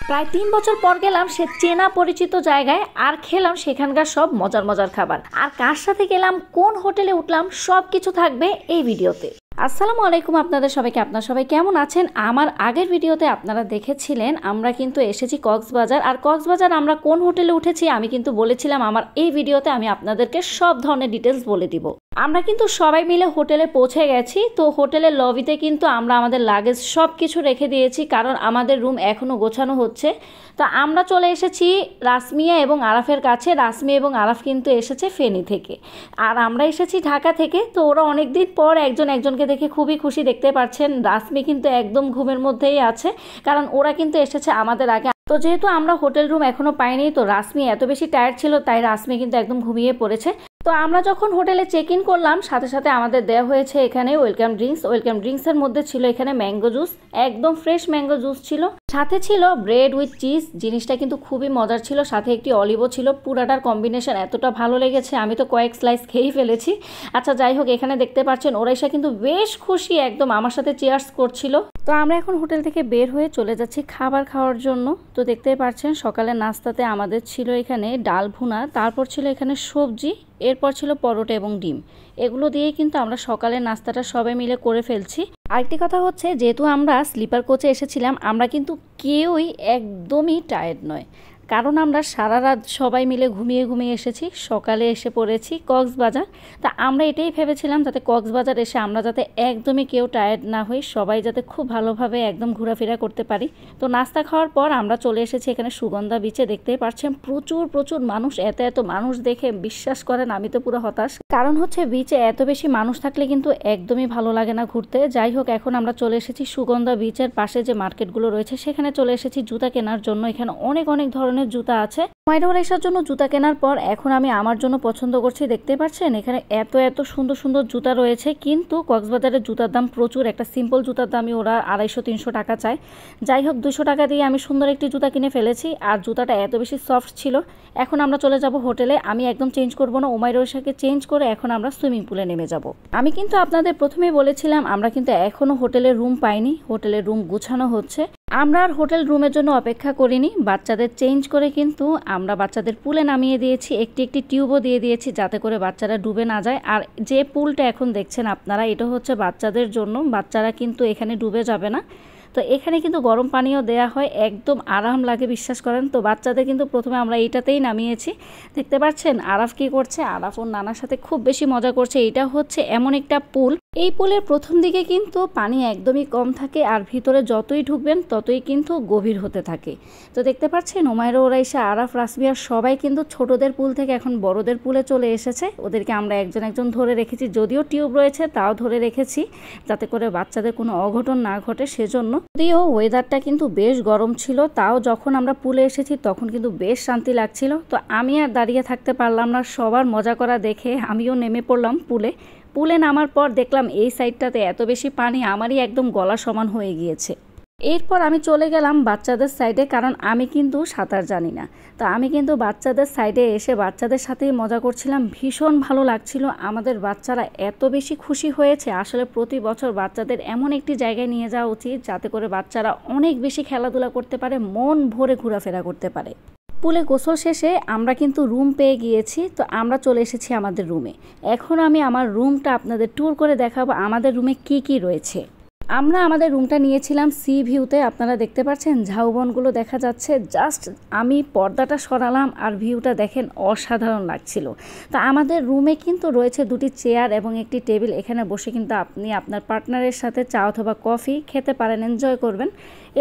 প্রায় ৩ বছর পর গেলাম সে চেনা পরিচিত জায়গায় আর খেলাম সেখানকার সব মজার মজার খাবার। আর কার সাথে গেলাম, কোন হোটেলে উঠলাম, সব কিছু থাকবে এই ভিডিওতে। আসসালামু আলাইকুম আপনাদের সবাইকে। আপনারা সবাই কেমন আছেন? আমার আগের ভিডিওতে আপনারা দেখেছিলেন আমরা কিন্তু এসেছি কক্সবাজার। আর কক্সবাজার আমরা কোন হোটেলে উঠেছি আমি কিন্তু বলেছিলাম আমার এই ভিডিওতে আমি আপনাদেরকে সব ধরনের ডিটেলস বলে দিব। আমরা কিন্তু সবাই মিলে হোটেলে পৌঁছে গেছি। তো হোটেলের লবিতে কিন্তু আমরা আমাদের লাগেজ সব কিছু রেখে দিয়েছি, কারণ আমাদের রুম এখনও গোছানো হচ্ছে। তো আমরা চলে এসেছি রাসমিয়া এবং আরাফের কাছে। রাসমি এবং আরাফ কিন্তু এসেছে ফেনী থেকে, আর আমরা এসেছি ঢাকা থেকে। তো ওরা অনেক দিন পর একজনকে দেখে খুবই খুশি। দেখতে পাচ্ছেন রাসমি কিন্তু একদম ঘুমের মধ্যেই আছে, কারণ ওরা কিন্তু এসেছে আমাদের আগে। তো যেহেতু আমরা হোটেল রুম এখনও পাইনি, তো রাসমি এত বেশি টায়ার্ড ছিল, তাই রাসমি কিন্তু একদম ঘুমিয়ে পড়েছে। তো আমরা যখন হোটেলে চেক ইন করলাম, সাথে সাথে আমাদের দেওয়া হয়েছে এখানে ওয়েলকাম ড্রিঙ্কস। ওয়েলকাম ড্রিঙ্কসের মধ্যে ছিল এখানে ম্যাঙ্গো জুস, একদম ফ্রেশ ম্যাঙ্গো জুস ছিল। সাথে ছিল ব্রেড উইথ চিজ, জিনিসটা কিন্তু খুবই মজার ছিল। সাথে একটি অলিভও ছিল। পুরাটার কম্বিনেশন এতটা ভালো লেগেছে, আমি তো কয়েক স্লাইস খেয়েই ফেলেছি। আচ্ছা যাই হোক, এখানে দেখতে পাচ্ছেন ওরা এসে কিন্তু বেশ খুশি, একদম আমার সাথে চিয়ার্স করছিল। তো আমরা এখন হোটেল থেকে বের হয়ে চলে যাচ্ছি খাবার খাওয়ার জন্য। তো দেখতেই পাচ্ছেন সকালের নাস্তাতে আমাদের ছিল এখানে ডাল ভুনা, তারপর ছিল এখানে সবজি, এরপর ছিল পরোটা এবং ডিম। এগুলো দিয়েই কিন্তু আমরা সকালের নাস্তাটা সবাই মিলে করে ফেলছি। আরেকটি কথা হচ্ছে, যেহেতু আমরা স্লিপার কোচে এসেছিলাম, আমরা কিন্তু কেউই একদমই টায়ার্ড নয়, কারণ আমরা সারা রাত সবাই মিলে ঘুমিয়ে ঘুমিয়ে এসেছি। সকালে এসে পড়েছি কক্সবাজার। তা আমরা এটাই ভেবেছিলাম যাতে কক্সবাজার এসে আমরা যাতে একদমই কেউ টায়ার্ড না হই, সবাই যাতে খুব ভালোভাবে একদম ঘোরাফেরা করতে পারি। তো নাস্তা খাওয়ার পর আমরা চলে এসেছি এখানে সুগন্ধা বিচে। দেখতেই পাচ্ছেন প্রচুর মানুষ। এত মানুষ দেখে বিশ্বাস করেন আমি তো পুরো হতাশ, কারণ হচ্ছে বিচে এত বেশি মানুষ থাকলে কিন্তু একদমই ভালো লাগে না ঘুরতে। যাই হোক, এখন আমরা চলে এসেছি সুগন্ধা বিচের পাশে যে মার্কেটগুলো রয়েছে সেখানে চলে এসেছি জুতা কেনার জন্য। এখানে অনেক ধরনের জুতা আছে। মাইডোরাইসার জন্য জুতা কেনার পর এখন আমি আমার জন্য পছন্দ করছি। দেখতে পাচ্ছেন এখানে এত সুন্দর জুতা রয়েছে, কিন্তু কক্সবাজারের জুতার দাম প্রচুর। একটা সিম্পল জুতার দামই ওরা 250-300 টাকা চায়। যাই হোক, 200 টাকা দিয়ে আমি সুন্দর একটি জুতা কিনে ফেলেছি, আর জুতাটা এত বেশি সফট ছিল। এখন আমরা চলে যাব হোটেলে। আমি একদম চেঞ্জ করব না, মাইডোরাইসাকে চেঞ্জ করে এখন আমরা সুইমিং পুলে নেমে যাব। আমি কিন্তু আপনাদের প্রথমেই বলেছিলাম আমরা কিন্তু এখনো হোটেলের রুম পাইনি, হোটেলের রুম গুছানো হচ্ছে। আমরা আর হোটেল রুমের জন্য অপেক্ষা করিনি, বাচ্চাদের চেঞ্জ করে কিন্তু আমরা বাচ্চাদের পুলে নামিয়ে দিয়েছি। একটি টিউবও দিয়ে দিয়েছি যাতে করে বাচ্চারা ডুবে না যায়। আর যে পুলটা এখন দেখছেন আপনারা, এটা হচ্ছে বাচ্চাদের জন্য, বাচ্চারা কিন্তু এখানে ডুবে যাবে না। তো এখানে কিন্তু গরম পানিও দেয়া হয়, একদম আরাম লাগে বিশ্বাস করেন। তো বাচ্চাদের কিন্তু প্রথমে আমরা এইটাতেই নামিয়েছি। দেখতে পাচ্ছেন আরাফ কি করছে, আরাফ ওর নানার সাথে খুব বেশি মজা করছে। এটা হচ্ছে এমন একটা পুল, এই পুলের প্রথম দিকে কিন্তু পানি একদমই কম থাকে, আর ভিতরে যতই ঢুকবেন ততই কিন্তু গভীর হতে থাকে। তো দেখতে পাচ্ছেন ওমায়রা, ওরাইশা, আরাফ, রাসমিয়া সবাই কিন্তু ছোটদের পুল থেকে এখন বড়দের পুলে চলে এসেছে। ওদেরকে আমরা একজন ধরে রেখেছি, যদিও টিউব রয়েছে তাও ধরে রেখেছি যাতে করে বাচ্চাদের কোনো অঘটন না ঘটে সেজন্য। যদিও ওয়েদারটা কিন্তু বেশ গরম ছিল, তাও যখন আমরা পুলে এসেছি তখন কিন্তু বেশ শান্তি লাগছিল। তো আমি আর দাঁড়িয়ে থাকতে পারলাম না, সবার মজা করা দেখে আমিও নেমে পড়লাম পুলে নামার পর দেখলাম এই সাইডটাতে এত বেশি পানি, আমারই একদম গলা সমান হয়ে গিয়েছে। এরপর আমি চলে গেলাম বাচ্চাদের সাইডে, কারণ আমি কিন্তু সাঁতার জানি না। তো আমি কিন্তু বাচ্চাদের সাইডে এসে বাচ্চাদের সাথেই মজা করছিলাম, ভীষণ ভালো লাগছিল। আমাদের বাচ্চারা এত বেশি খুশি হয়েছে। আসলে প্রতি বছর বাচ্চাদের এমন একটি জায়গায় নিয়ে যাওয়া উচিত যাতে করে বাচ্চারা অনেক বেশি খেলাধুলা করতে পারে, মন ভরে ঘোরাফেরা করতে পারে। পুলে গোসল শেষে আমরা কিন্তু রুম পেয়ে গিয়েছি। তো আমরা চলে এসেছি আমাদের রুমে। এখন আমি আমার রুমটা আপনাদের ট্যুর করে দেখাবো আমাদের রুমে কি রয়েছে। আমরা আমাদের রুমটা নিয়েছিলাম সি ভিউতে। আপনারা দেখতে পাচ্ছেন ঝাউবনগুলো দেখা যাচ্ছে। জাস্ট আমি পর্দাটা সরালাম আর ভিউটা দেখেন, অসাধারণ লাগছিল। তা আমাদের রুমে কিন্তু রয়েছে 2টি চেয়ার এবং একটি টেবিল। এখানে বসে কিন্তু আপনি আপনার পার্টনারের সাথে চা অথবা কফি খেতে পারেন, এনজয় করবেন।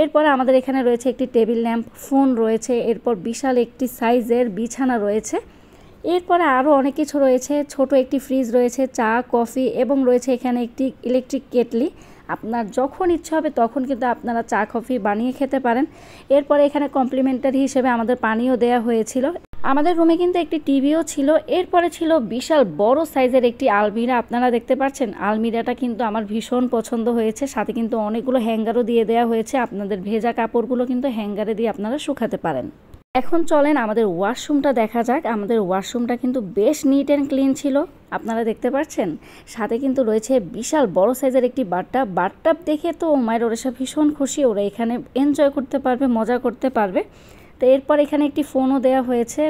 এরপরে আমাদের এখানে রয়েছে একটি টেবিল ল্যাম্প, ফোন রয়েছে, এরপর বিশাল একটি সাইজের বিছানা রয়েছে। এরপরে আরও অনেক কিছু রয়েছে, ছোট একটি ফ্রিজ রয়েছে, চা কফি, এবং রয়েছে এখানে একটি ইলেকট্রিক কেটলি। আপনার যখন ইচ্ছা হবে তখন কিন্তু আপনারা চা কফি বানিয়ে খেতে পারেন। এরপরে এখানে কমপ্লিমেন্টারি হিসেবে আমাদের পানিও দেয়া হয়েছিল। আমাদের রুমে কিন্তু একটি টিভিও ছিল। এরপরে ছিল বিশাল বড় সাইজের একটি আলমিরা। আপনারা দেখতে পাচ্ছেন আলমিরাটা কিন্তু আমার ভীষণ পছন্দ হয়েছে। সাথে কিন্তু অনেকগুলো হ্যাঙ্গারও দিয়ে দেওয়া হয়েছে, আপনাদের ভেজা কাপড়গুলো কিন্তু হ্যাঙ্গারে দিয়ে আপনারা শুকাতে পারেন। এখন চলেন আমাদের ওয়াশরুমটা দেখা যাক। আমাদের ওয়াশরুমটা কিন্তু বেশ নিট অ্যান্ড ক্লিন ছিল, আপনারা দেখতে পাচ্ছেন। সাথে কিন্তু রয়েছে বিশাল বড় সাইজের একটি বাথটাব দেখে তো মায়ের ওরা ভীষণ খুশি, ওরা এখানে এনজয় করতে পারবে, মজা করতে পারবে। তো এরপর এখানে একটি ফোনও দেওয়া হয়েছে।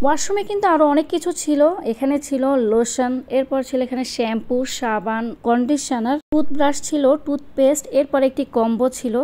ওয়াশরুমে কিন্তু আরও অনেক কিছু ছিল, এখানে ছিল লোশন, এরপর ছিল এখানে শ্যাম্পু, সাবান, কন্ডিশনার, টুথব্রাশ ছিল, টুথপেস্ট, এরপর একটি কম্বো ছিল।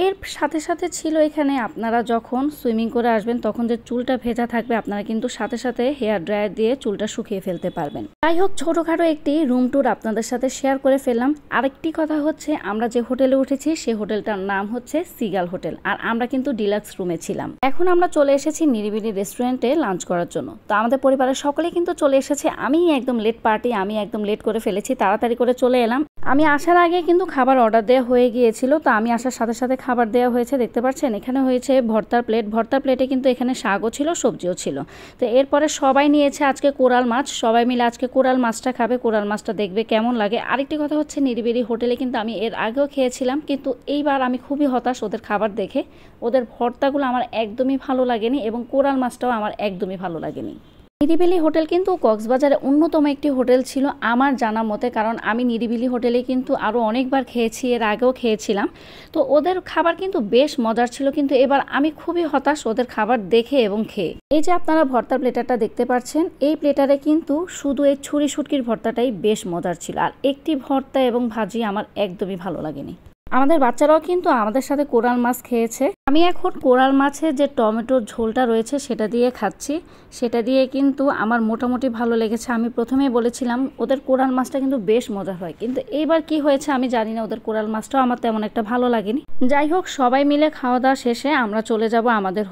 এর সাথে সাথে ছিল এখানে আপনারা যখন সুইমিং করে আসবেন তখন যে চুলটা ভেজা থাকবে আপনারা কিন্তু সাথে সাথে হেয়ার ড্রায়ার দিয়ে চুলটা শুকিয়ে ফেলতে পারবেন। যাই হোক, ছোটোখাটো একটি রুম ট্যুর আপনাদের সাথে শেয়ার করে ফেললাম। আরেকটি কথা হচ্ছে, আমরা যে হোটেলে উঠেছি সেই হোটেলটার নাম হচ্ছে সিগাল হোটেল, আর আমরা কিন্তু ডিলাক্স রুমে ছিলাম। এখন আমরা চলে এসেছি নিরিবিলি রেস্টুরেন্টে লাঞ্চ করার জন্য। তো আমাদের পরিবারের সকলেই কিন্তু চলে এসেছে। আমি একদম লেট পার্টি, আমি একদম লেট করে ফেলেছি, তাড়াতাড়ি করে চলে এলাম। আমি আসার আগে কিন্তু খাবার অর্ডার দেওয়া হয়ে গিয়েছিল, তো আমি আসার সাথে সাথে খাবার দেওয়া হয়েছে। দেখতে পাচ্ছেন এখানে হয়েছে ভর্তার প্লেটে কিন্তু এখানে শাকও ছিল, সবজিও ছিল। তো এরপরে সবাই নিয়েছে আজকে কোরাল মাছ, সবাই মিলে আজকে কোরাল মাছটা খাবে, কোরাল মাছটা দেখবে কেমন লাগে। আরেকটি কথা হচ্ছে, নিরিবিলি হোটেলে কিন্তু আমি এর আগেও খেয়েছিলাম, কিন্তু এইবার আমি খুবই হতাশ ওদের খাবার দেখে। ওদের ভর্তাগুলো আমার একদমই ভালো লাগেনি এবং কোরাল মাছটাও আমার একদমই ভালো লাগেনি। নিরিবিলি হোটেল কিন্তু কক্সবাজারে অন্যতম একটি হোটেল ছিল আমার জানা মতে, কারণ আমি নিরিবিলি হোটেলে কিন্তু আরও অনেকবার খেয়েছি, এর আগেও খেয়েছিলাম। তো ওদের খাবার কিন্তু বেশ মজার ছিল, কিন্তু এবার আমি খুবই হতাশ ওদের খাবার দেখে এবং খেয়ে। এই যে আপনারা ভর্তার প্লেটারটা দেখতে পাচ্ছেন, এই প্লেটারে কিন্তু শুধু এই ছুরি শুটকির ভর্তাটাই বেশ মজার ছিল, আর একটি ভর্তা এবং ভাজি আমার একদমই ভালো লাগেনি। আমাদের বাচ্চারাও কিন্তু আমাদের সাথে কোরাল মাছ খেয়েছে। আমি এখন কোরাল মাছের যে টমেটোর ঝোলটা রয়েছে সেটা দিয়ে খাচ্ছি, সেটা দিয়ে কিন্তু আমার মোটামুটি ভালো লেগেছে। আমি প্রথমেই বলেছিলাম ওদের কোরাল মাছটা কিন্তু বেশ মজা হয়, কিন্তু এইবার কি হয়েছে আমি জানি না, ওদের কোরাল মাছটাও আমার তেমন একটা ভালো লাগেনি। যাই হোক, সবাই মিলে খাওয়া দাওয়া শেষে আমরা চলে যাব আমাদের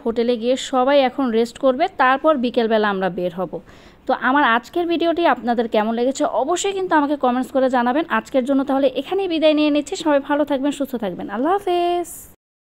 হোটেলে গিয়ে সবাই এখন রেস্ট করবে, তারপর বিকেলবেলা আমরা বের হব। তো আমার আজকের ভিডিওটি আপনাদের কেমন লেগেছে অবশ্যই কিন্তু আমাকে কমেন্টস করে জানাবেন। আজকের জন্য তাহলে এখানেই বিদায় নিয়ে নিচ্ছি। সবাই ভালো থাকবেন, সুস্থ থাকবেন। আল্লাহ হাফেজ।